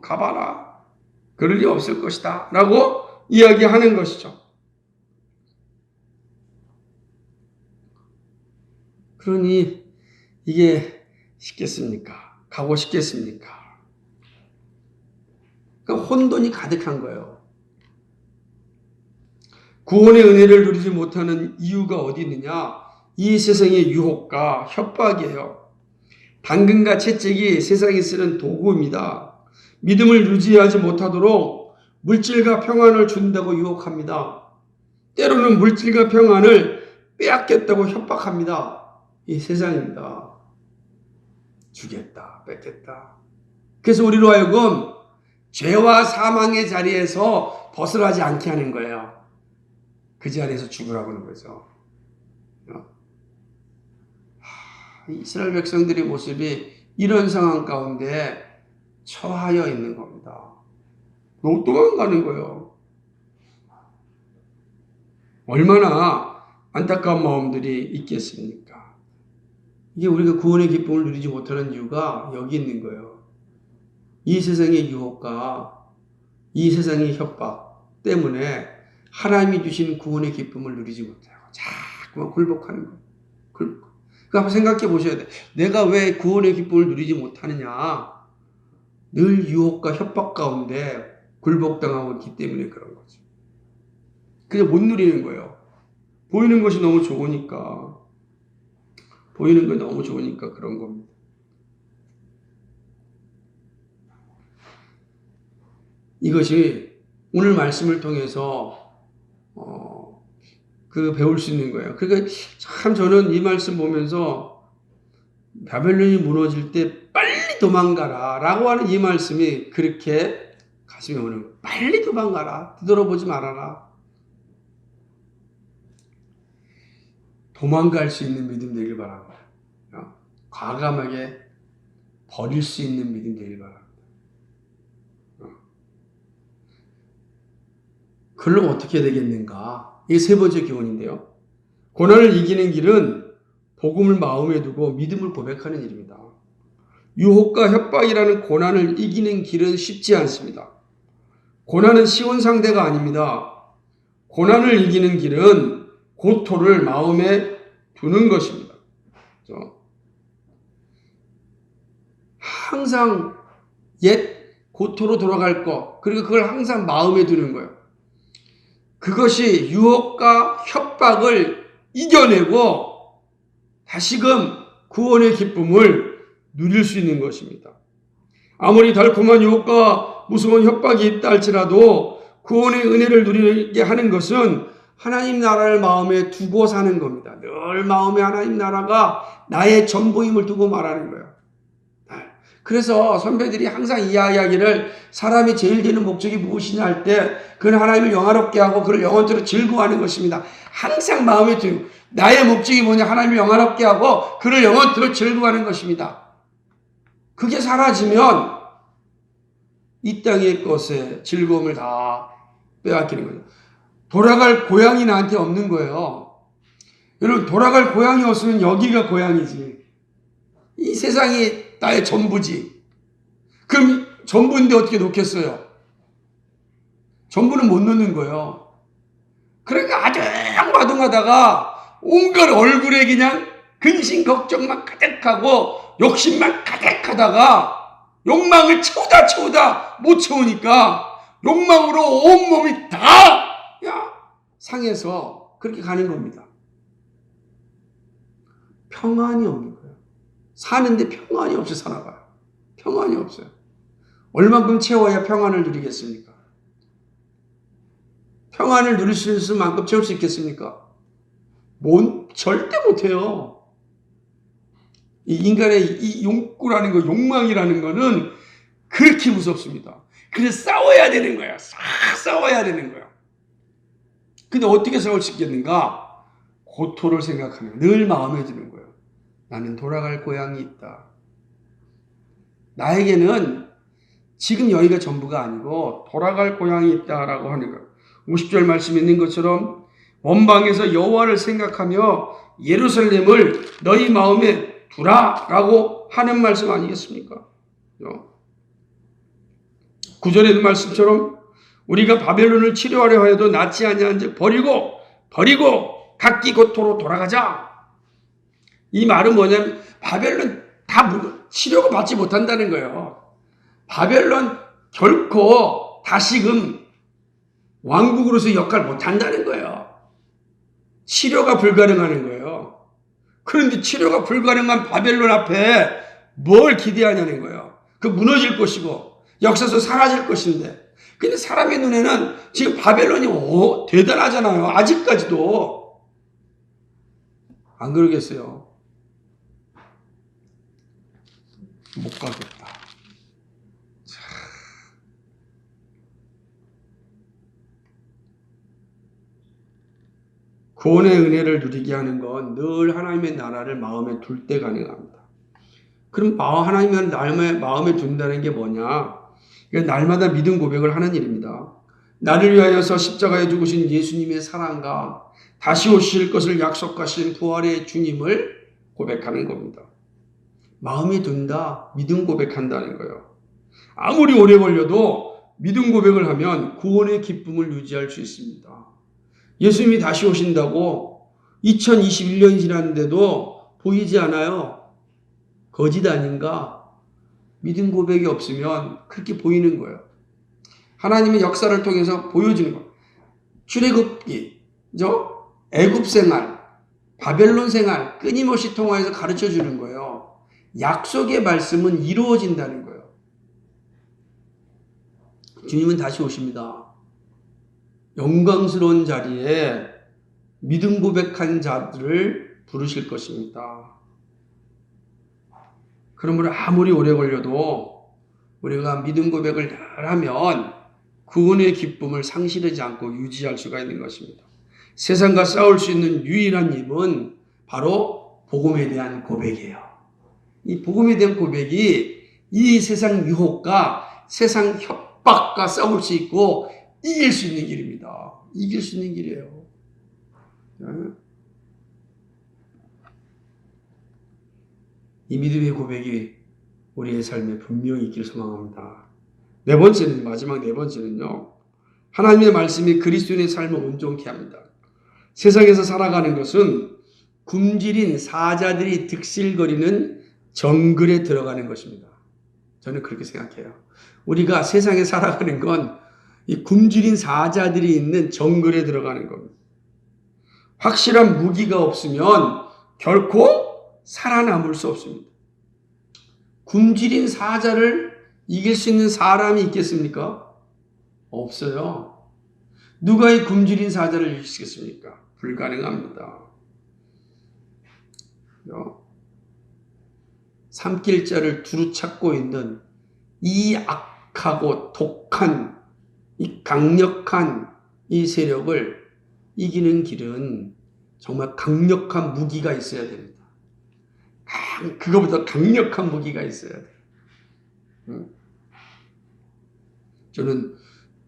가봐라. 그럴 리 없을 것이다. 라고 이야기하는 것이죠. 그러니 이게 쉽겠습니까? 가고 싶겠습니까? 그러니까 혼돈이 가득한 거예요. 구원의 은혜를 누리지 못하는 이유가 어디 있느냐? 이 세상의 유혹과 협박이에요. 당근과 채찍이 세상에 쓰는 도구입니다. 믿음을 유지하지 못하도록 물질과 평안을 준다고 유혹합니다. 때로는 물질과 평안을 빼앗겠다고 협박합니다. 이 세상입니다. 주겠다, 뺏겠다. 그래서 우리로 하여금 죄와 사망의 자리에서 벗어나지 않게 하는 거예요. 그 자리에서 죽으라고 하는 거죠. 이스라엘 백성들의 모습이 이런 상황 가운데 처하여 있는 겁니다. 도망가는 거예요. 얼마나 안타까운 마음들이 있겠습니까? 이게 우리가 구원의 기쁨을 누리지 못하는 이유가 여기 있는 거예요. 이 세상의 유혹과 이 세상의 협박 때문에 하나님이 주신 구원의 기쁨을 누리지 못하고 자꾸만 굴복하는 거예요. 그러니까 한번 생각해 보셔야 돼. 내가 왜 구원의 기쁨을 누리지 못하느냐? 늘 유혹과 협박 가운데 굴복당하고 있기 때문에 그런 거죠. 그냥 못 누리는 거예요. 보이는 것이 너무 좋으니까. 보이는 게 너무 좋으니까 그런 겁니다. 이것이 오늘 말씀을 통해서 배울 수 있는 거예요. 그러니까 참 저는 이 말씀 보면서 바벨론이 무너질 때 빨리 도망가라 라고 하는 이 말씀이 그렇게 가슴에 오는 거예요. 빨리 도망가라. 뒤돌아보지 말아라. 도망갈 수 있는 믿음 되길 바랍니다. 과감하게 버릴 수 있는 믿음 되길 바랍니다. 그럼 어떻게 되겠는가? 이게 세 번째 교훈인데요. 고난을 이기는 길은 복음을 마음에 두고 믿음을 고백하는 일입니다. 유혹과 협박이라는 고난을 이기는 길은 쉽지 않습니다. 고난은 쉬운 상대가 아닙니다. 고난을 이기는 길은 고토를 마음에 두는 것입니다. 그렇죠? 항상 옛 고토로 돌아갈 것, 그리고 그걸 항상 마음에 두는 거예요. 그것이 유혹과 협박을 이겨내고 다시금 구원의 기쁨을 누릴 수 있는 것입니다. 아무리 달콤한 유혹과 무서운 협박이 있다 할지라도 구원의 은혜를 누리게 하는 것은 하나님 나라를 마음에 두고 사는 겁니다. 늘 마음에 하나님 나라가 나의 전부임을 두고 말하는 거예요. 그래서 선배들이 항상 이야기하기를 사람이 제일 되는 목적이 무엇이냐 할 때 그는 하나님을 영화롭게 하고 그를 영원토록 즐거워하는 것입니다. 항상 마음에 두고 나의 목적이 뭐냐, 하나님을 영화롭게 하고 그를 영원토록 즐거워하는 것입니다. 그게 사라지면 이 땅의 것에 즐거움을 다 빼앗기는 거예요. 돌아갈 고향이 나한테 없는 거예요. 여러분, 돌아갈 고향이 없으면 여기가 고향이지. 이 세상이 나의 전부지. 그럼 전부인데 어떻게 놓겠어요? 전부는 못 놓는 거예요. 그러니까 아둥바둥하다가 온갖 얼굴에 그냥 근심 걱정만 가득하고 욕심만 가득하다가 욕망을 채우다 못 채우니까 욕망으로 온몸이 다 상해서 그렇게 가는 겁니다. 평안이 없는 거예요. 사는데 평안이 없이 살아가요. 평안이 없어요. 얼만큼 채워야 평안을 누리겠습니까? 평안을 누릴 수 있을 만큼 채울 수 있겠습니까? 절대 못해요. 이 인간의 이 욕구라는 거, 욕망이라는 거는 그렇게 무섭습니다. 그래서 싸워야 되는 거야. 싸워야 되는 거야. 근데 어떻게 싸울 수 있겠는가? 고토를 생각하면 늘 마음에 드는 거예요. 나는 돌아갈 고향이 있다. 나에게는 지금 여기가 전부가 아니고 돌아갈 고향이 있다라고 하는 거예요. 50절 말씀에 있는 것처럼 원방에서 여호와를 생각하며 예루살렘을 너희 마음에 두라라고 하는 말씀 아니겠습니까? 9절에 있는 말씀처럼 우리가 바벨론을 치료하려 해도 낫지 아니한즉 버리고 각기 고토로 돌아가자. 이 말은 뭐냐면 바벨론 다 치료가 받지 못한다는 거예요. 바벨론 결코 다시금 왕국으로서 역할 못한다는 거예요. 치료가 불가능하는 거예요. 그런데 치료가 불가능한 바벨론 앞에 뭘 기대하냐는 거예요. 그 무너질 것이고 역사에서 사라질 것인데, 근데 사람의 눈에는 지금 바벨론이 대단하잖아요. 아직까지도. 안 그러겠어요? 못 가겠다. 구원의 은혜를 누리게 하는 건 늘 하나님의 나라를 마음에 둘 때 가능합니다. 그럼 하나님의 마음에 둔다는 게 뭐냐? 날마다 믿음 고백을 하는 일입니다. 나를 위하여서 십자가에 죽으신 예수님의 사랑과 다시 오실 것을 약속하신 부활의 주님을 고백하는 겁니다. 마음에 둔다, 믿음 고백한다는 거예요. 아무리 오래 걸려도 믿음 고백을 하면 구원의 기쁨을 유지할 수 있습니다. 예수님이 다시 오신다고 2021년이 지났는데도 보이지 않아요. 거짓 아닌가? 믿음 고백이 없으면 그렇게 보이는 거예요. 하나님의 역사를 통해서 보여주는 거예요. 출애굽기, 애굽 생활, 바벨론 생활 끊임없이 통화해서 가르쳐 주는 거예요. 약속의 말씀은 이루어진다는 거예요. 주님은 다시 오십니다. 영광스러운 자리에 믿음 고백한 자들을 부르실 것입니다. 그러므로 아무리 오래 걸려도 우리가 믿음 고백을 잘 하면 구원의 기쁨을 상실하지 않고 유지할 수가 있는 것입니다. 세상과 싸울 수 있는 유일한 힘은 바로 복음에 대한 고백이에요. 이 복음에 대한 고백이 이 세상 유혹과 세상 협박과 싸울 수 있고 이길 수 있는 길입니다. 이길 수 있는 길이에요. 이 믿음의 고백이 우리의 삶에 분명히 있기를 소망합니다. 마지막 네 번째는요. 하나님의 말씀이 그리스도인의 삶을 온전케 합니다. 세상에서 살아가는 것은 굶주린 사자들이 득실거리는 정글에 들어가는 것입니다. 저는 그렇게 생각해요. 우리가 세상에 살아가는 건 이 굶주린 사자들이 있는 정글에 들어가는 겁니다. 확실한 무기가 없으면 결코 살아남을 수 없습니다. 굶주린 사자를 이길 수 있는 사람이 있겠습니까? 없어요. 누가 이 굶주린 사자를 이기시겠습니까? 불가능합니다. 삼킬자를 두루 찾고 있는 이 악하고 독한 이 강력한 이 세력을 이기는 길은 정말 강력한 무기가 있어야 됩니다. 그거보다 강력한 무기가 있어야 돼요. 저는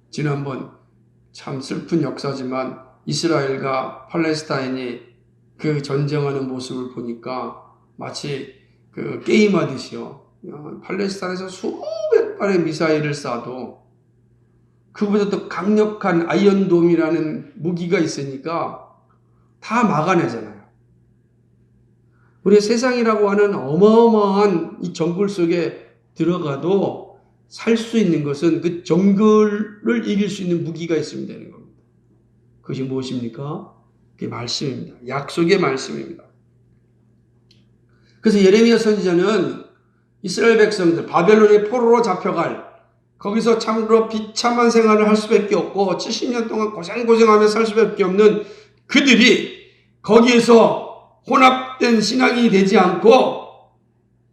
지난번 참 슬픈 역사지만 이스라엘과 팔레스타인이 그 전쟁하는 모습을 보니까 마치 그 게임하듯이요. 팔레스타인에서 수백 발의 미사일을 쏴도 그보다 더 강력한 아이언돔이라는 무기가 있으니까 다 막아내잖아요. 우리 세상이라고 하는 어마어마한 이 정글 속에 들어가도 살 수 있는 것은 그 정글을 이길 수 있는 무기가 있으면 되는 겁니다. 그것이 무엇입니까? 그게 말씀입니다. 약속의 말씀입니다. 그래서 예레미야 선지자는 이스라엘 백성들 바벨론의 포로로 잡혀갈 거기서 참으로 비참한 생활을 할 수밖에 없고 70년 동안 고생하며 살 수밖에 없는 그들이 거기에서 혼합된 신앙이 되지 않고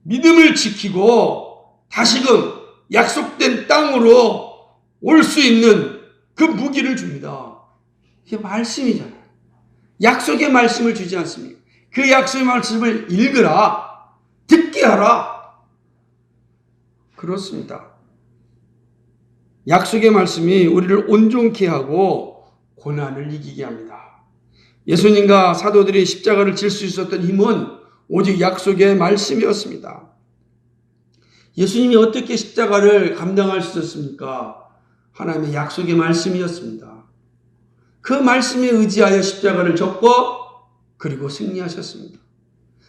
믿음을 지키고 다시금 약속된 땅으로 올 수 있는 그 무기를 줍니다. 이게 말씀이잖아요. 약속의 말씀을 주지 않습니까? 그 약속의 말씀을 읽으라, 듣게 하라. 그렇습니다. 약속의 말씀이 우리를 온전케 하고 고난을 이기게 합니다. 예수님과 사도들이 십자가를 질 수 있었던 힘은 오직 약속의 말씀이었습니다. 예수님이 어떻게 십자가를 감당할 수 있었습니까? 하나님의 약속의 말씀이었습니다. 그 말씀에 의지하여 십자가를 졌고 그리고 승리하셨습니다.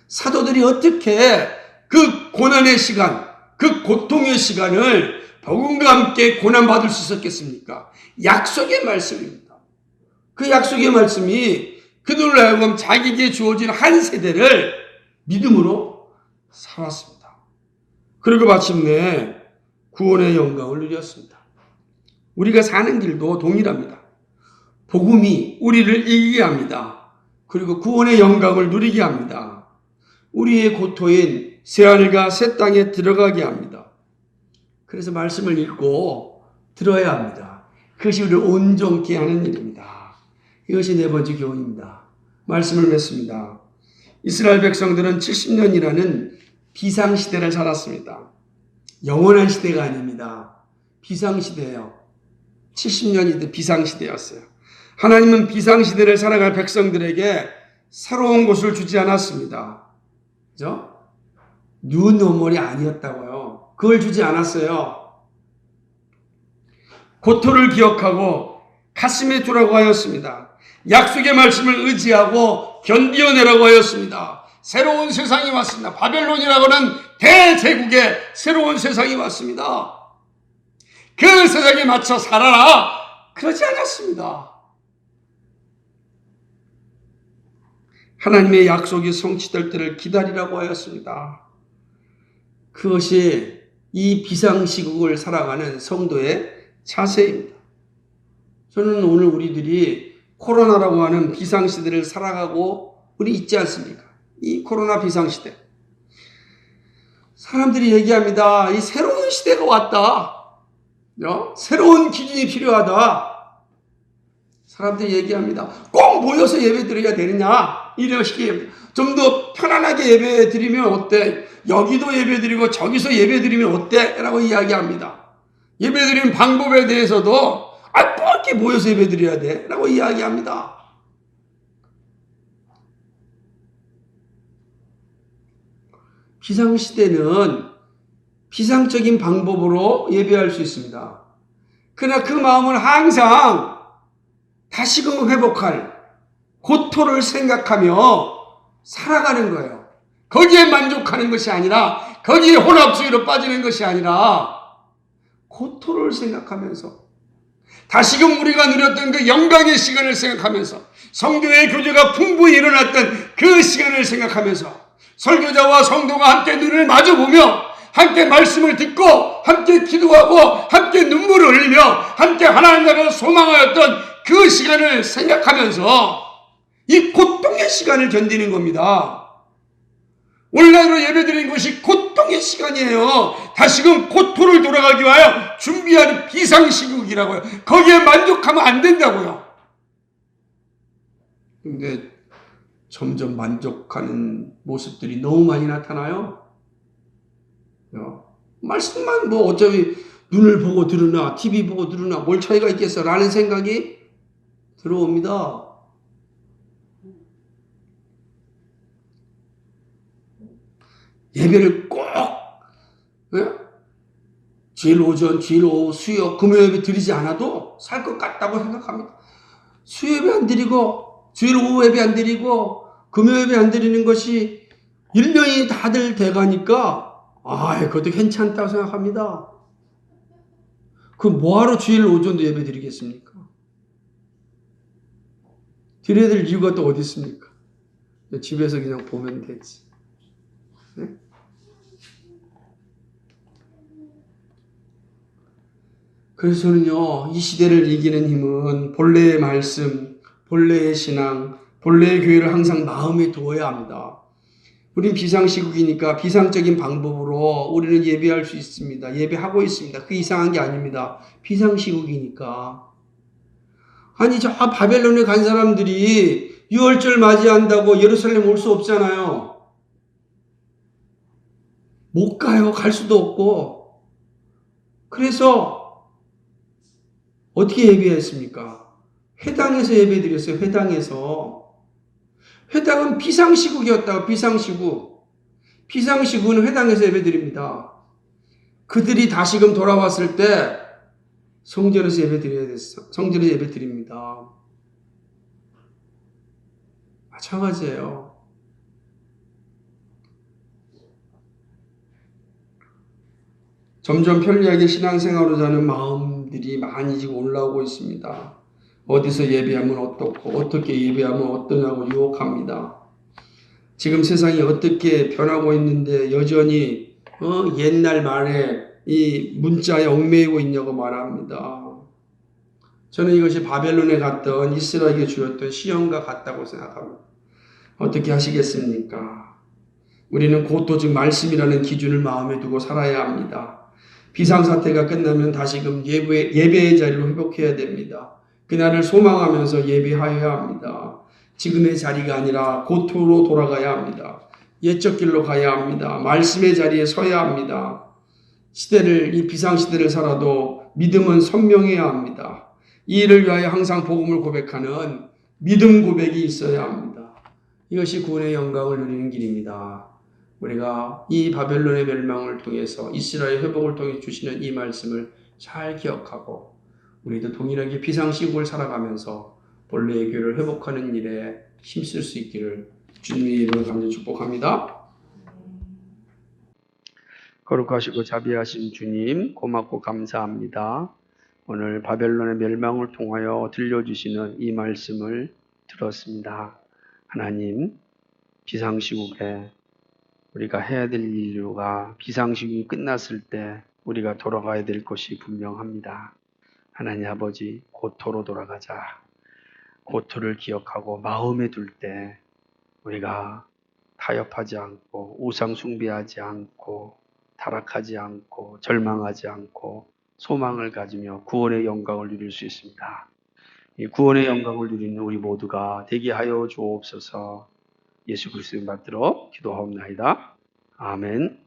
사도들이 어떻게 그 고난의 시간, 그 고통의 시간을 복음과 함께 고난받을 수 있었겠습니까? 약속의 말씀입니다. 그 약속의 말씀이 그들로 하여금 자기에게 주어진 한 세대를 믿음으로 살았습니다. 그리고 마침내 구원의 영광을 누렸습니다. 우리가 사는 길도 동일합니다. 복음이 우리를 이기게 합니다. 그리고 구원의 영광을 누리게 합니다. 우리의 고토인 새하늘과 새 땅에 들어가게 합니다. 그래서 말씀을 읽고 들어야 합니다. 그것이 우리를 온전케 하는 일입니다. 이것이 네 번째 교훈입니다. 말씀을 맺습니다. 이스라엘 백성들은 70년이라는 비상시대를 살았습니다. 영원한 시대가 아닙니다. 비상시대예요. 70년이 비상시대였어요. 하나님은 비상시대를 살아갈 백성들에게 새로운 것을 주지 않았습니다. 그죠? 뉴노멀이 아니었다고요. 그걸 주지 않았어요. 고토를 기억하고 가슴에 두라고 하였습니다. 약속의 말씀을 의지하고 견디어내라고 하였습니다. 새로운 세상이 왔습니다. 바벨론이라고 하는 대제국의 새로운 세상이 왔습니다. 그 세상에 맞춰 살아라. 그러지 않았습니다. 하나님의 약속이 성취될 때를 기다리라고 하였습니다. 그것이 이 비상시국을 살아가는 성도의 자세입니다. 저는 오늘 우리들이 코로나라고 하는 비상시대를 살아가고 우리 있지 않습니까? 이 코로나 비상시대. 사람들이 얘기합니다. 이 새로운 시대가 왔다. 새로운 기준이 필요하다. 사람들이 얘기합니다. 꼭 모여서 예배 드려야 되느냐? 이런 식의 좀 더 편안하게 예배 드리면 어때? 여기도 예배 드리고 저기서 예배 드리면 어때? 라고 이야기합니다. 예배 드리는 방법에 대해서도 뭐 함께 모여서 예배드려야 돼 라고 이야기합니다. 비상시대는 비상적인 방법으로 예배할 수 있습니다. 그러나 그 마음은 항상 다시금 회복할 고토를 생각하며 살아가는 거예요. 거기에 만족하는 것이 아니라, 거기에 혼합주의로 빠지는 것이 아니라 고토를 생각하면서, 다시금 우리가 누렸던 그 영광의 시간을 생각하면서, 성도의 교제가 풍부히 일어났던 그 시간을 생각하면서, 설교자와 성도가 함께 눈을 마주보며 함께 말씀을 듣고 함께 기도하고 함께 눈물을 흘리며 함께 하나님 나라를 소망하였던 그 시간을 생각하면서 이 고통의 시간을 견디는 겁니다. 온라인으로 예배드리는 것이 고통의 시간이에요. 다시금 고토를 돌아가기 위하여 준비하는 비상시국이라고요. 거기에 만족하면 안 된다고요. 근데 점점 만족하는 모습들이 너무 많이 나타나요. 말씀만 뭐 어차피 눈을 보고 들으나 TV 보고 들으나 뭘 차이가 있겠어 라는 생각이 들어옵니다. 예배를 꼭 주일 오전, 주일 오후, 수요, 금요 예배 드리지 않아도 살 것 같다고 생각합니다. 수요 예배 안 드리고 주일 오후 예배 안 드리고 금요 예배 안 드리는 것이 1년이 다들 돼가니까 그것도 괜찮다고 생각합니다. 그럼 뭐하러 주일 오전도 예배 드리겠습니까? 드려야 될 이유가 또 어디 있습니까? 집에서 그냥 보면 되지. 네? 그래서 저는요, 이 시대를 이기는 힘은 본래의 말씀, 본래의 신앙, 본래의 교회를 항상 마음에 두어야 합니다. 우린 비상시국이니까 비상적인 방법으로 우리는 예배할 수 있습니다. 예배하고 있습니다. 그 이상한 게 아닙니다. 비상시국이니까. 아니, 저 바벨론에 간 사람들이 유월절 맞이한다고 예루살렘 올 수 없잖아요. 못 가요. 갈 수도 없고. 그래서 어떻게 예배했습니까? 회당에서 예배드렸어요. 회당에서. 회당은 비상시국이었다고. 비상시국은 회당에서 예배드립니다. 그들이 다시금 돌아왔을 때 성전에서 예배드려야 됐어. 성전에서 예배드립니다. 마찬가지예요. 점점 편리하게 신앙생활을 하는 마음들이 많이 지금 올라오고 있습니다. 어디서 예배하면 어떻고 어떻게 예배하면 어떠냐고 유혹합니다. 지금 세상이 어떻게 변하고 있는데 여전히 옛날 말에 이 문자에 얽매이고 있냐고 말합니다. 저는 이것이 바벨론에 갔던 이스라엘에게 주었던 시험과 같다고 생각합니다. 어떻게 하시겠습니까? 우리는 고토 즉 말씀이라는 기준을 마음에 두고 살아야 합니다. 비상사태가 끝나면 다시금 예배의 자리로 회복해야 됩니다. 그날을 소망하면서 예배하여야 합니다. 지금의 자리가 아니라 고토로 돌아가야 합니다. 옛적 길로 가야 합니다. 말씀의 자리에 서야 합니다. 이 비상시대를 살아도 믿음은 선명해야 합니다. 이 일을 위하여 항상 복음을 고백하는 믿음 고백이 있어야 합니다. 이것이 구원의 영광을 누리는 길입니다. 우리가 이 바벨론의 멸망을 통해서 이스라엘 회복을 통해 주시는 이 말씀을 잘 기억하고 우리도 동일하게 비상시국을 살아가면서 본래의 교회를 회복하는 일에 힘쓸 수 있기를 주님의 이름으로 감사 축복합니다. 거룩하시고 자비하신 주님 고맙고 감사합니다. 오늘 바벨론의 멸망을 통하여 들려주시는 이 말씀을 들었습니다. 하나님, 비상시국에 우리가 해야 될 일과 비상시국이 끝났을 때 우리가 돌아가야 될 것이 분명합니다. 하나님 아버지, 고토로 돌아가자. 고토를 기억하고 마음에 둘 때 우리가 타협하지 않고 우상 숭배하지 않고 타락하지 않고 절망하지 않고 소망을 가지며 구원의 영광을 누릴 수 있습니다. 이 구원의 영광을 누리는 우리 모두가 되게 하여 주옵소서. 예수 그리스도를 받들어 기도하옵나이다. 아멘.